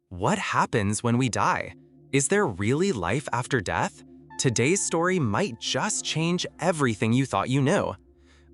What happens when we die? Is there really life after death? Today's story might just change everything you thought you knew.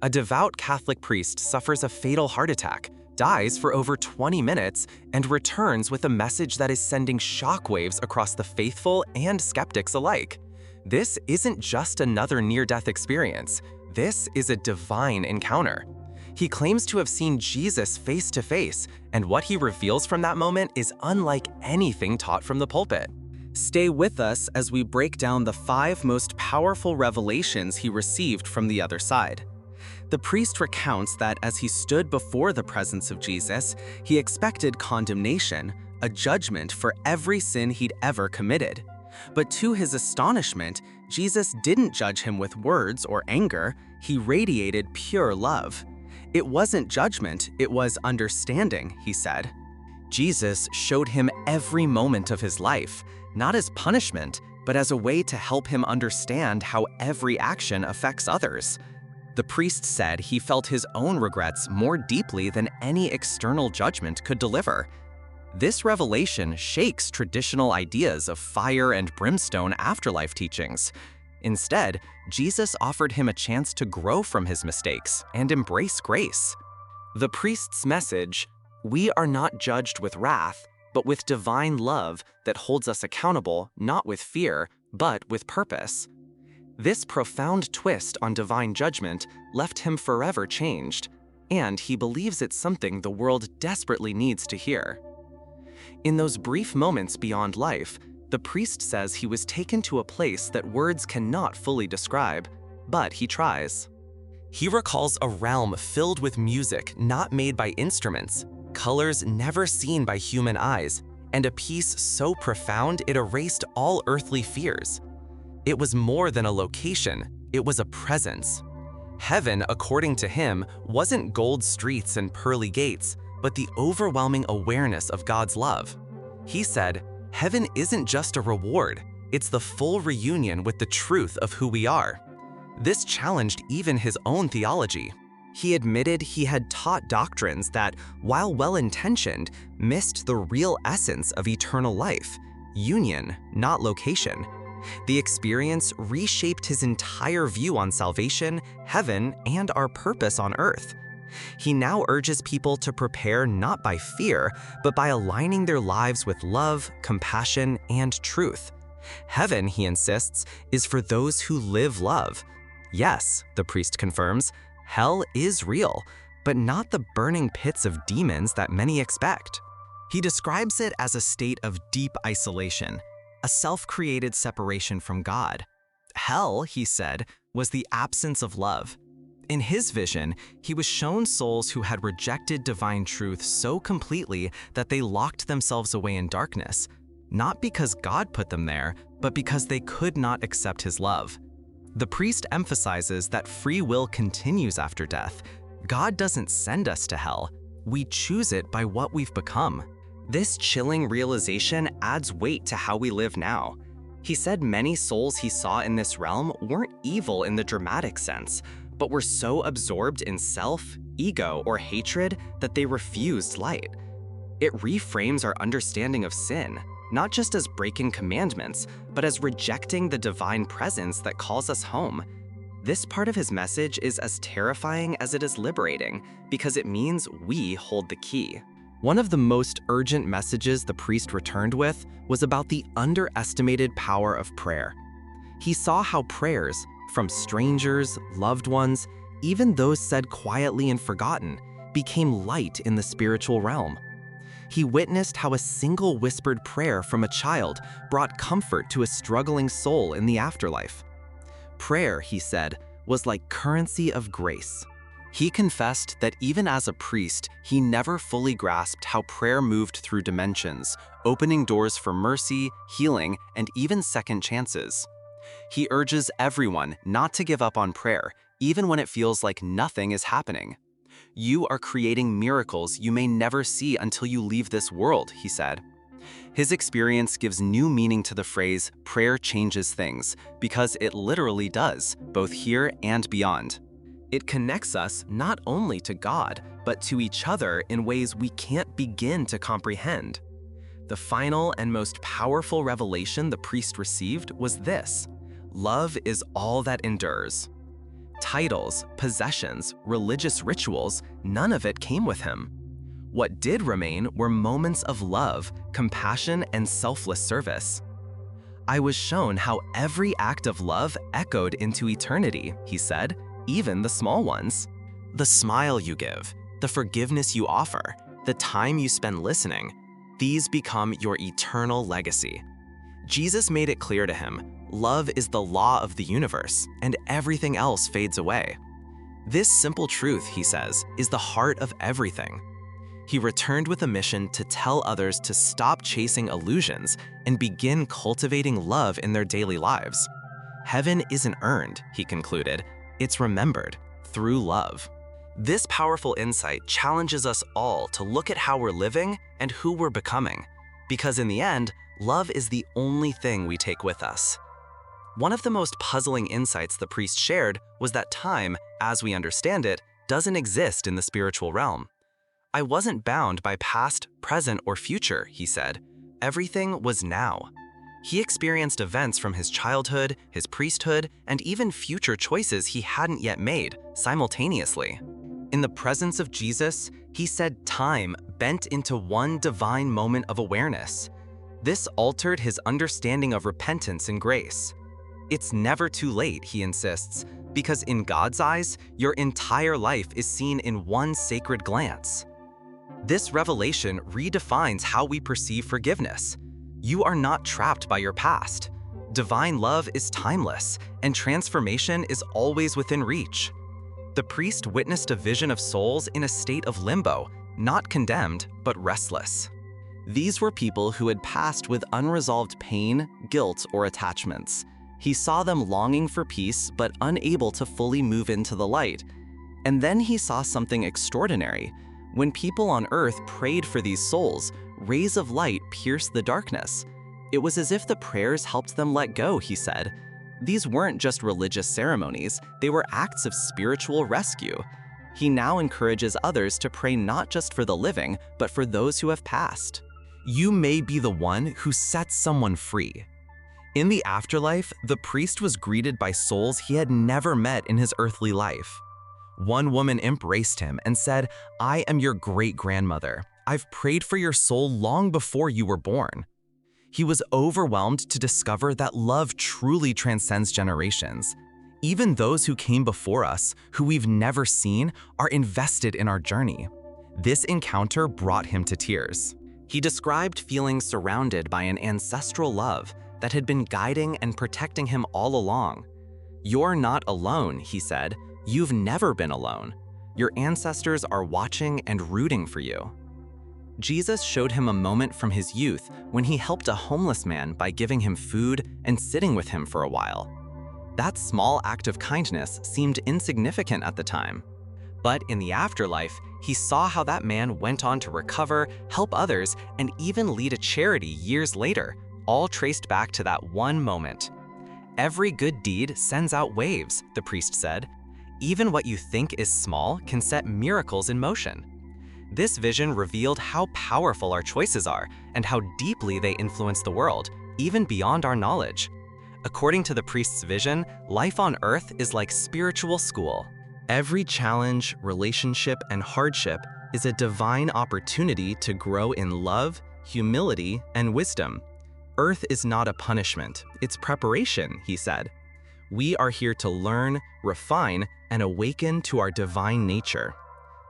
A devout Catholic priest suffers a fatal heart attack, dies for over 20 minutes, and returns with a message that is sending shockwaves across the faithful and skeptics alike. This isn't just another near-death experience. This is a divine encounter. He claims to have seen Jesus face to face, and what he reveals from that moment is unlike anything taught from the pulpit. Stay with us as we break down the 5 most powerful revelations he received from the other side. The priest recounts that as he stood before the presence of Jesus, he expected condemnation, a judgment for every sin he'd ever committed. But to his astonishment, Jesus didn't judge him with words or anger. He radiated pure love. It wasn't judgment, it was understanding, he said. Jesus showed him every moment of his life, not as punishment, but as a way to help him understand how every action affects others. The priest said he felt his own regrets more deeply than any external judgment could deliver. This revelation shakes traditional ideas of fire and brimstone afterlife teachings. Instead, Jesus offered him a chance to grow from his mistakes and embrace grace. The priest's message, "We are not judged with wrath, but with divine love that holds us accountable not with fear, but with purpose." This profound twist on divine judgment left him forever changed, and he believes it's something the world desperately needs to hear. In those brief moments beyond life, the priest says he was taken to a place that words cannot fully describe, but he tries. He recalls a realm filled with music not made by instruments, colors never seen by human eyes, and a peace so profound it erased all earthly fears. It was more than a location, it was a presence. Heaven, according to him, wasn't gold streets and pearly gates, but the overwhelming awareness of God's love. He said, "Heaven isn't just a reward, it's the full reunion with the truth of who we are." This challenged even his own theology. He admitted he had taught doctrines that, while well-intentioned, missed the real essence of eternal life: union, not location. The experience reshaped his entire view on salvation, heaven, and our purpose on earth. He now urges people to prepare not by fear, but by aligning their lives with love, compassion, and truth. Heaven, he insists, is for those who live love. Yes, the priest confirms, hell is real, but not the burning pits of demons that many expect. He describes it as a state of deep isolation, a self-created separation from God. Hell, he said, was the absence of love. In his vision, he was shown souls who had rejected divine truth so completely that they locked themselves away in darkness, not because God put them there, but because they could not accept his love. The priest emphasizes that free will continues after death. God doesn't send us to hell. We choose it by what we've become. This chilling realization adds weight to how we live now. He said many souls he saw in this realm weren't evil in the dramatic sense, but were so absorbed in self, ego, or hatred that they refused light. It reframes our understanding of sin, not just as breaking commandments, but as rejecting the divine presence that calls us home. This part of his message is as terrifying as it is liberating, because it means we hold the key. One of the most urgent messages the priest returned with was about the underestimated power of prayer. He saw how prayers, from strangers, loved ones, even those said quietly and forgotten, became light in the spiritual realm. He witnessed how a single whispered prayer from a child brought comfort to a struggling soul in the afterlife. Prayer, he said, was like currency of grace. He confessed that even as a priest, he never fully grasped how prayer moved through dimensions, opening doors for mercy, healing, and even second chances. He urges everyone not to give up on prayer, even when it feels like nothing is happening. "You are creating miracles you may never see until you leave this world," he said. His experience gives new meaning to the phrase, "prayer changes things," because it literally does, both here and beyond. It connects us not only to God, but to each other in ways we can't begin to comprehend. The final and most powerful revelation the priest received was this: love is all that endures. Titles, possessions, religious rituals, none of it came with him. What did remain were moments of love, compassion, and selfless service. I was shown how every act of love echoed into eternity, he said, even the small ones. The smile you give, the forgiveness you offer, the time you spend listening, these become your eternal legacy. Jesus made it clear to him, love is the law of the universe, and everything else fades away. This simple truth, he says, is the heart of everything. He returned with a mission to tell others to stop chasing illusions and begin cultivating love in their daily lives. Heaven isn't earned, he concluded, it's remembered through love. This powerful insight challenges us all to look at how we're living and who we're becoming, because in the end, love is the only thing we take with us. One of the most puzzling insights the priest shared was that time, as we understand it, doesn't exist in the spiritual realm. I wasn't bound by past, present, or future, he said. Everything was now. He experienced events from his childhood, his priesthood, and even future choices he hadn't yet made, simultaneously. In the presence of Jesus, he said time bent into one divine moment of awareness. This altered his understanding of repentance and grace. It's never too late, he insists, because in God's eyes, your entire life is seen in one sacred glance. This revelation redefines how we perceive forgiveness. You are not trapped by your past. Divine love is timeless, and transformation is always within reach. The priest witnessed a vision of souls in a state of limbo, not condemned, but restless. These were people who had passed with unresolved pain, guilt, or attachments. He saw them longing for peace, but unable to fully move into the light. And then he saw something extraordinary. When people on earth prayed for these souls, rays of light pierced the darkness. It was as if the prayers helped them let go, he said. These weren't just religious ceremonies, they were acts of spiritual rescue. He now encourages others to pray not just for the living, but for those who have passed. You may be the one who sets someone free. In the afterlife, the priest was greeted by souls he had never met in his earthly life. One woman embraced him and said, "I am your great-grandmother. I've prayed for your soul long before you were born." He was overwhelmed to discover that love truly transcends generations. Even those who came before us, who we've never seen, are invested in our journey. This encounter brought him to tears. He described feeling surrounded by an ancestral love that had been guiding and protecting him all along. "You're not alone," he said. "You've never been alone. Your ancestors are watching and rooting for you." Jesus showed him a moment from his youth when he helped a homeless man by giving him food and sitting with him for a while. That small act of kindness seemed insignificant at the time. But in the afterlife, he saw how that man went on to recover, help others, and even lead a charity years later, all traced back to that one moment. Every good deed sends out waves, the priest said. Even what you think is small can set miracles in motion. This vision revealed how powerful our choices are and how deeply they influence the world, even beyond our knowledge. According to the priest's vision, life on earth is like spiritual school. Every challenge, relationship, and hardship is a divine opportunity to grow in love, humility, and wisdom. Earth is not a punishment, it's preparation, he said. We are here to learn, refine, and awaken to our divine nature.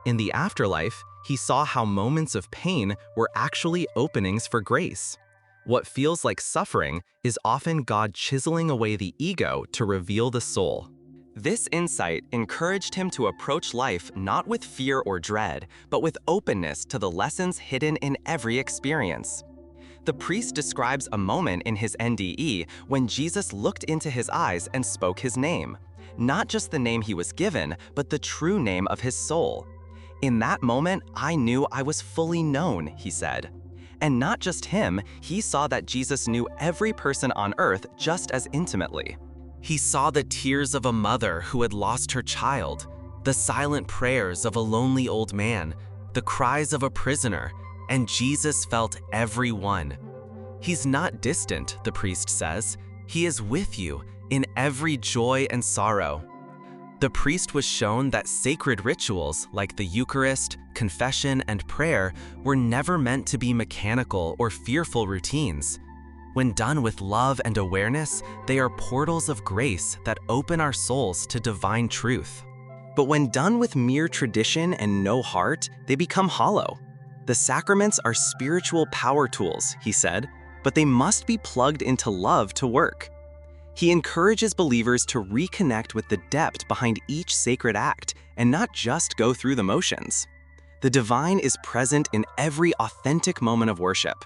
In the afterlife, he saw how moments of pain were actually openings for grace. What feels like suffering is often God chiseling away the ego to reveal the soul. This insight encouraged him to approach life not with fear or dread, but with openness to the lessons hidden in every experience. The priest describes a moment in his NDE when Jesus looked into his eyes and spoke his name. Not just the name he was given, but the true name of his soul. "In that moment, I knew I was fully known," he said. And not just him, he saw that Jesus knew every person on earth just as intimately. He saw the tears of a mother who had lost her child, the silent prayers of a lonely old man, the cries of a prisoner, and Jesus felt every one. He's not distant, the priest says. He is with you in every joy and sorrow. The priest was shown that sacred rituals like the Eucharist, confession, and prayer were never meant to be mechanical or fearful routines. When done with love and awareness, they are portals of grace that open our souls to divine truth. But when done with mere tradition and no heart, they become hollow. The sacraments are spiritual power tools, he said, but they must be plugged into love to work. He encourages believers to reconnect with the depth behind each sacred act and not just go through the motions. The divine is present in every authentic moment of worship.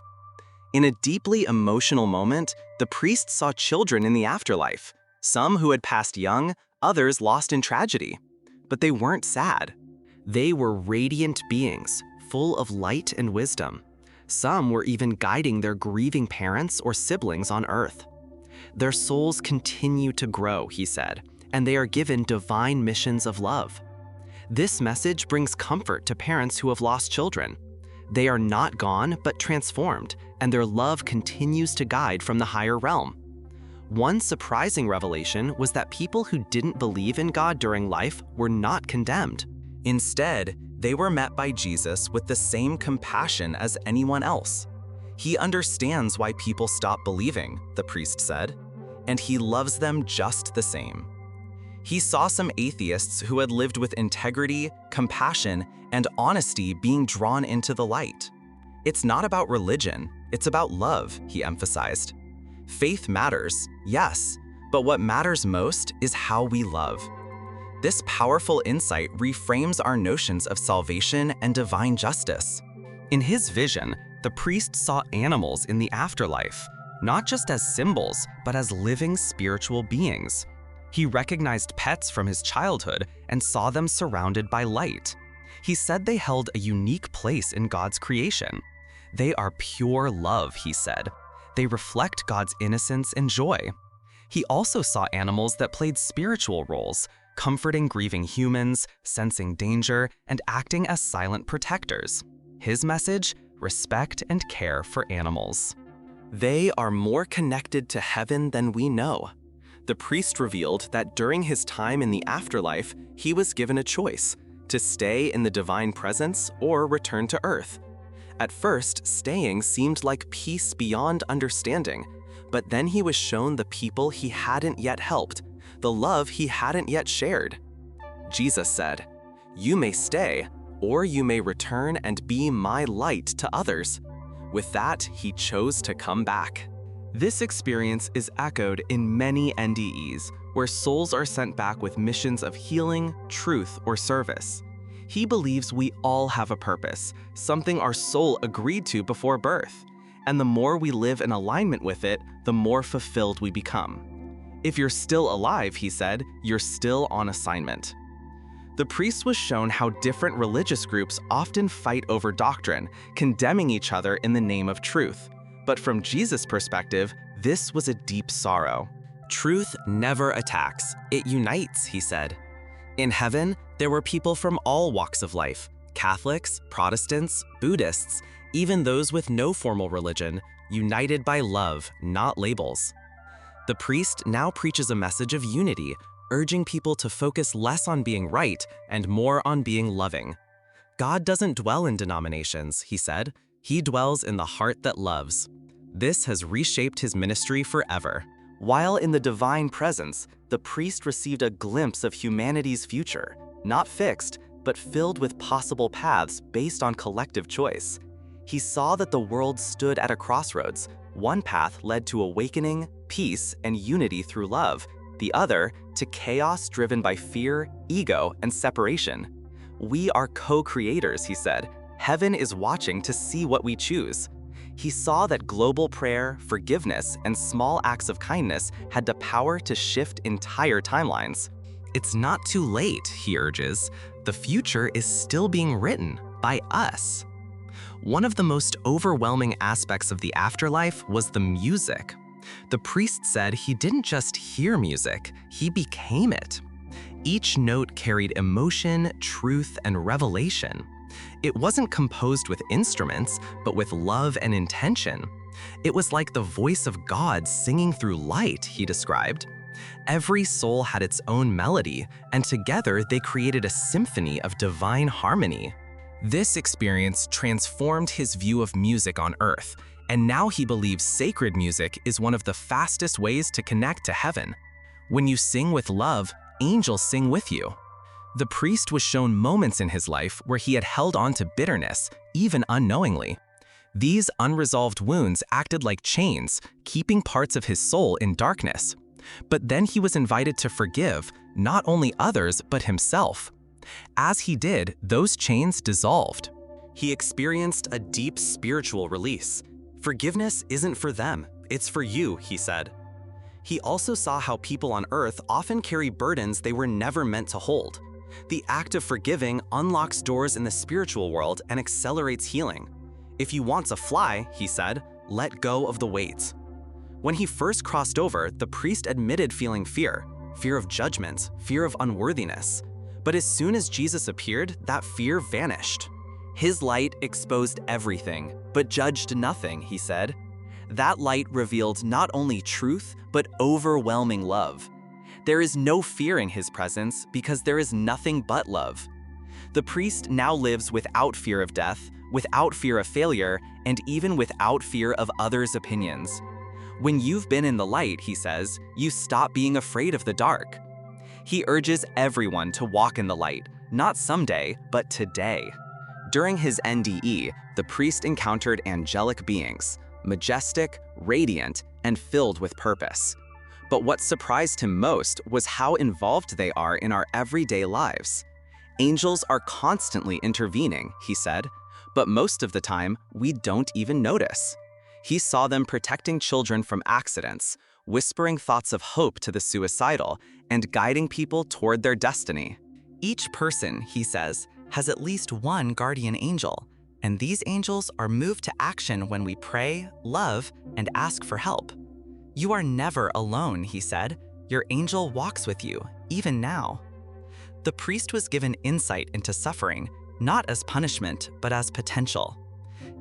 In a deeply emotional moment, the priest saw children in the afterlife, some who had passed young, others lost in tragedy. But they weren't sad. They were radiant beings, full of light and wisdom. Some were even guiding their grieving parents or siblings on earth. Their souls continue to grow, he said, and they are given divine missions of love. This message brings comfort to parents who have lost children. They are not gone, but transformed, and their love continues to guide from the higher realm. One surprising revelation was that people who didn't believe in God during life were not condemned. Instead, they were met by Jesus with the same compassion as anyone else. He understands why people stop believing, the priest said, and he loves them just the same. He saw some atheists who had lived with integrity, compassion, and honesty being drawn into the light. It's not about religion, it's about love, he emphasized. Faith matters, yes, but what matters most is how we love. This powerful insight reframes our notions of salvation and divine justice. In his vision, the priest saw animals in the afterlife, not just as symbols, but as living spiritual beings. He recognized pets from his childhood and saw them surrounded by light. He said they held a unique place in God's creation. They are pure love, he said. They reflect God's innocence and joy. He also saw animals that played spiritual roles, comforting grieving humans, sensing danger, and acting as silent protectors. His message: respect and care for animals. They are more connected to heaven than we know. The priest revealed that during his time in the afterlife, he was given a choice: to stay in the divine presence or return to earth. At first, staying seemed like peace beyond understanding, but then he was shown the people he hadn't yet helped, the love he hadn't yet shared. Jesus said, "You may stay, or you may return and be my light to others." With that, he chose to come back. This experience is echoed in many NDEs, where souls are sent back with missions of healing, truth, or service. He believes we all have a purpose, something our soul agreed to before birth, and the more we live in alignment with it, the more fulfilled we become. If you're still alive, he said, you're still on assignment. The priest was shown how different religious groups often fight over doctrine, condemning each other in the name of truth. But from Jesus' perspective, this was a deep sorrow. Truth never attacks, it unites, he said. In heaven, there were people from all walks of life: Catholics, Protestants, Buddhists, even those with no formal religion, united by love, not labels. The priest now preaches a message of unity, urging people to focus less on being right and more on being loving. God doesn't dwell in denominations, he said. He dwells in the heart that loves. This has reshaped his ministry forever. While in the divine presence, the priest received a glimpse of humanity's future, not fixed, but filled with possible paths based on collective choice. He saw that the world stood at a crossroads. One path led to awakening, peace, and unity through love. The other, to chaos driven by fear, ego, and separation. We are co-creators, he said. Heaven is watching to see what we choose. He saw that global prayer, forgiveness, and small acts of kindness had the power to shift entire timelines. It's not too late, he urges. The future is still being written by us. One of the most overwhelming aspects of the afterlife was the music. The priest said he didn't just hear music, he became it. Each note carried emotion, truth, and revelation. It wasn't composed with instruments, but with love and intention. It was like the voice of God singing through light, he described. Every soul had its own melody, and together they created a symphony of divine harmony. This experience transformed his view of music on Earth, and now he believes sacred music is one of the fastest ways to connect to heaven. When you sing with love, angels sing with you. The priest was shown moments in his life where he had held on to bitterness, even unknowingly. These unresolved wounds acted like chains, keeping parts of his soul in darkness. But then he was invited to forgive, not only others, but himself. As he did, those chains dissolved. He experienced a deep spiritual release. Forgiveness isn't for them, it's for you, he said. He also saw how people on Earth often carry burdens they were never meant to hold. The act of forgiving unlocks doors in the spiritual world and accelerates healing. If you want to fly, he said, let go of the weights. When he first crossed over, the priest admitted feeling fear of judgment, fear of unworthiness. But as soon as Jesus appeared, that fear vanished. His light exposed everything, but judged nothing, he said. That light revealed not only truth, but overwhelming love. There is no fear in his presence because there is nothing but love. The priest now lives without fear of death, without fear of failure, and even without fear of others' opinions. When you've been in the light, he says, you stop being afraid of the dark. He urges everyone to walk in the light, not someday, but today. During his NDE, the priest encountered angelic beings, majestic, radiant, and filled with purpose. But what surprised him most was how involved they are in our everyday lives. Angels are constantly intervening, he said, but most of the time, we don't even notice. He saw them protecting children from accidents, whispering thoughts of hope to the suicidal, and guiding people toward their destiny. Each person, he says, has at least one guardian angel, and these angels are moved to action when we pray, love, and ask for help. You are never alone, he said. Your angel walks with you, even now. The priest was given insight into suffering, not as punishment, but as potential.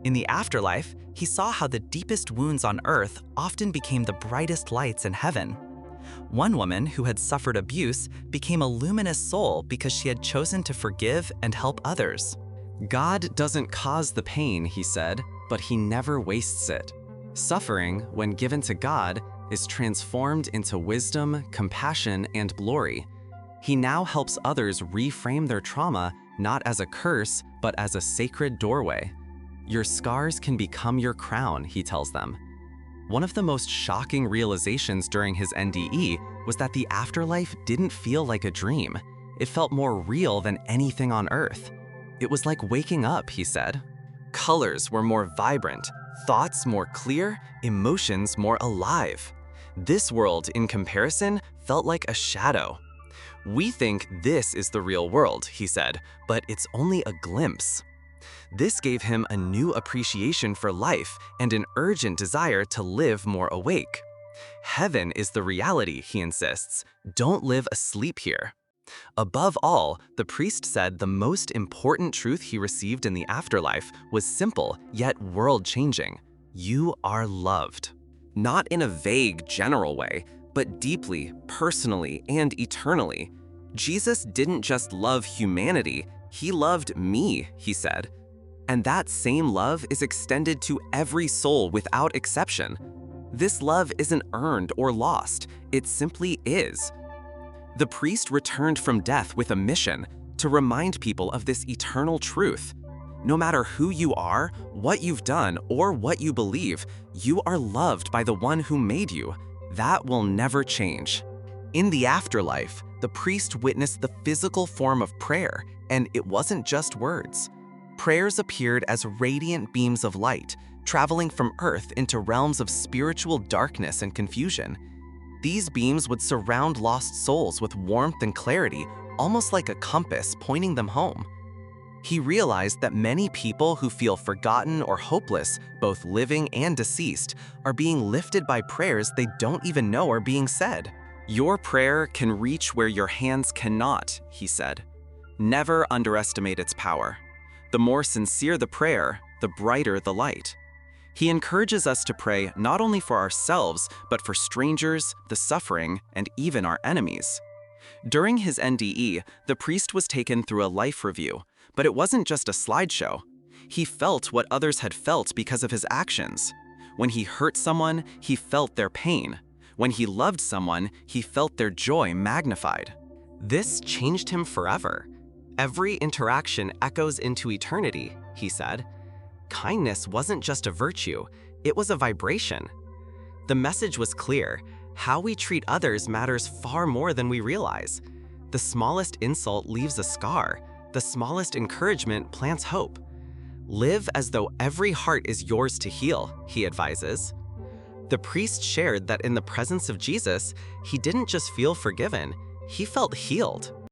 In the afterlife, he saw how the deepest wounds on earth often became the brightest lights in heaven. One woman who had suffered abuse became a luminous soul because she had chosen to forgive and help others. God doesn't cause the pain, he said, but he never wastes it. Suffering, when given to God, is transformed into wisdom, compassion, and glory. He now helps others reframe their trauma not as a curse, but as a sacred doorway. Your scars can become your crown, he tells them. One of the most shocking realizations during his NDE was that the afterlife didn't feel like a dream. It felt more real than anything on Earth. It was like waking up, he said. Colors were more vibrant, thoughts more clear, emotions more alive. This world, in comparison, felt like a shadow. We think this is the real world, he said, but it's only a glimpse. This gave him a new appreciation for life and an urgent desire to live more awake. Heaven is the reality, he insists. Don't live asleep here. Above all, the priest said the most important truth he received in the afterlife was simple yet world-changing. You are loved. Not in a vague, general way, but deeply, personally, and eternally. Jesus didn't just love humanity, he loved me, he said. And that same love is extended to every soul without exception. This love isn't earned or lost, it simply is. The priest returned from death with a mission to remind people of this eternal truth. No matter who you are, what you've done, or what you believe, you are loved by the one who made you. That will never change. In the afterlife, the priest witnessed the physical form of prayer, and it wasn't just words. Prayers appeared as radiant beams of light, traveling from earth into realms of spiritual darkness and confusion. These beams would surround lost souls with warmth and clarity, almost like a compass pointing them home. He realized that many people who feel forgotten or hopeless, both living and deceased, are being lifted by prayers they don't even know are being said. Your prayer can reach where your hands cannot, he said. Never underestimate its power. The more sincere the prayer, the brighter the light. He encourages us to pray not only for ourselves, but for strangers, the suffering, and even our enemies. During his NDE, the priest was taken through a life review, but it wasn't just a slideshow. He felt what others had felt because of his actions. When he hurt someone, he felt their pain. When he loved someone, he felt their joy magnified. This changed him forever. Every interaction echoes into eternity, he said. Kindness wasn't just a virtue, it was a vibration. The message was clear. How we treat others matters far more than we realize. The smallest insult leaves a scar. The smallest encouragement plants hope. Live as though every heart is yours to heal, he advises. The priest shared that in the presence of Jesus, he didn't just feel forgiven, he felt healed.